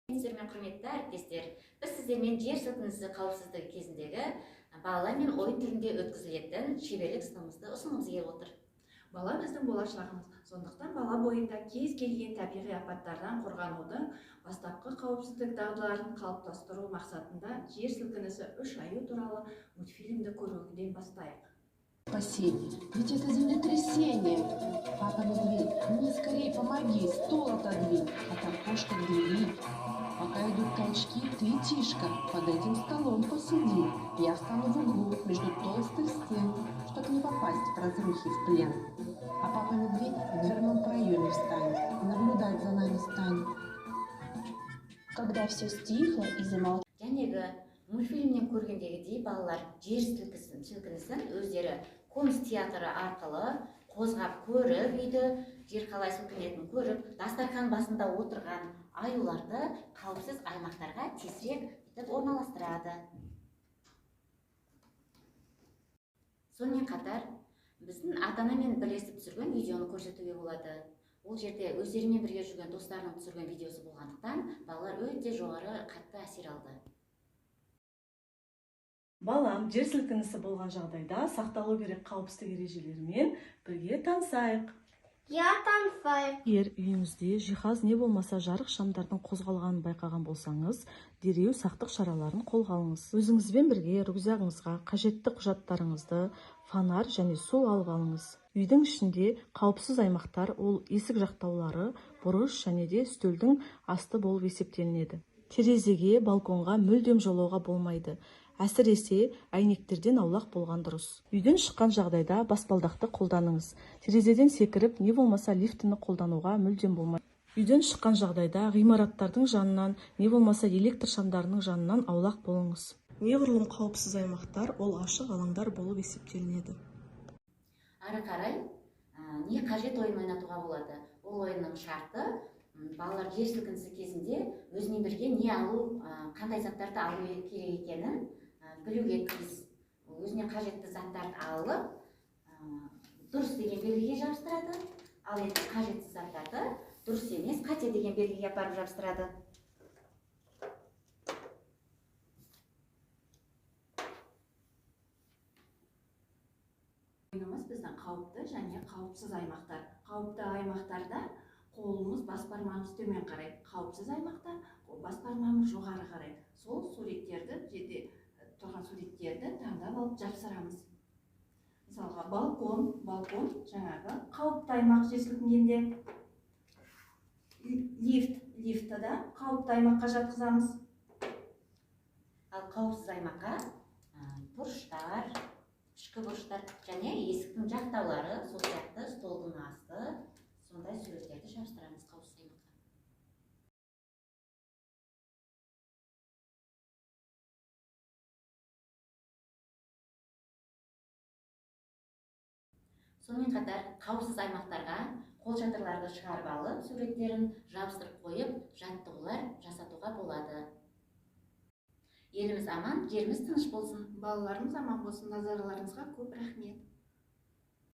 Сіздермен құрметті әріптестер, біз сіздермен жер сілкінісі қауіпсіздігі кезіндегі балалар мен ойын түрінде өткізілетін шеберлік сыныбымызды ұсынғымыз келіп отыр. Бала біздің болашағымыз. Сондықтан бала бойында кез келген табиғи апаттардан қорғанудың бастапқы қауіпсіздік дағдыларын қалыптастыру мақсатында жер сілкінісі 3 аю туралы мультфильмді көруден бастайық. Спасение. Ведь это землетрясение. Папа медведь, мне скорее помоги, стол отодвинь, а там кошка к двери. Пока идут толчки, ты, Тишка, под этим столом посиди. Я встану в углу между толстых стен, чтоб не попасть в разрухи в плен. А папа медведь в дверном проеме встанет и наблюдать за нами станет. Когда все стихло и замолчало. Жәнегі мультфильмнен көргендегідей балалар жер сілкінісін өздері конус театры арқылы қозғап көріп, үйді жер қалай сілкінетінін көріп, дастархан басында отырған аюларды қауіпсіз аймақтарға тезірек орналастырады. Сонымен қатар біздің ата-анамен бірлесіп түсірген видеоны көрсетуге болады. Ол жерде өздерімен бірге жүрген достарының түсірген видеосы болғандықтан балалар өте жоғары қатты әсер алды. Балам, жер сілкінісі болған жағдайда сақталу керек қауіпсіздік ережелерімен бірге танысайық. Егер үйіңізде жиһаз не болмаса жарық шамдардың қозғалғанын байқаған болсаңыз, дереу сақтық шараларын қолға алыңыз. Өзіңізбен бірге рюкзагыңызға қажетті құжаттарыңызды, фонарь және су алып алыңыз. Үйдің ішінде қауіпсіз аймақтар ол есік жақтаулары, бұрыш және де үстелдің асты болып есептелінеді. Терезеге, балконға мүлдем жолауға болмайды. Әсіресе әйнектерден аулақ болған дұрыс. Үйден шыққан жағдайда баспалдақты қолданыңыз. Терезеден секіріп, не болмаса лифтіні қолдануға мүлдем болмайды. Үйден шыққан жағдайда ғимараттардың жанынан, не болмаса электр шамдарының жанынан аулақ болыңыз. Неғұрлым қауіпсіз аймақтар ол ашық алаңдар болып есептелінеді. Ары қарай не қажет ойын ойнатуға болады. Ол ойынның шарты балалар жер сілкінісі кезінде өзінен бірге не алу, қандай заттарды алу керек екенін білуге тиіс. Өзіне қажетті заттарды алып, дұрыс деген белгіге жабыстырады, ал енді қажетсіз заттарды дұрыс емес, қате деген белгіге апарып жабыстырады. Ойынымыз біздің қауіпті және қауіпсіз аймақтар. Қауіпті аймақтарда қолымыз бас бармағымыз төмен қарайды. Қауіпсіз аймақта бас бармағымыз жоғары қарайды. Сол суреттерді, жерде тұрған суреттерді таңдап алып жапсырамыз. Мысалға, балкон жаңағы қауіпті аймақ жер сілкінгенде. Лифтті да қауіпті аймаққа жатқызамыз. Ал қауіпсіз аймаққа бұрыштар, ішкі бұрыштар және есіктің жақтаулары, сол сияқты столдың асты, сондай суреттерді жабыстырамыз қауіпсіз аймаққа. Сонымен қатар қауіпсіз аймақтарға қолшатырларды шығарып алып, суреттерін жабыстырып қойып, жаттығулар жасатуға болады. Еліміз аман, жеріміз тыныш болсын. Балаларымыз аман болсын. Назарларыңызға көп рахмет.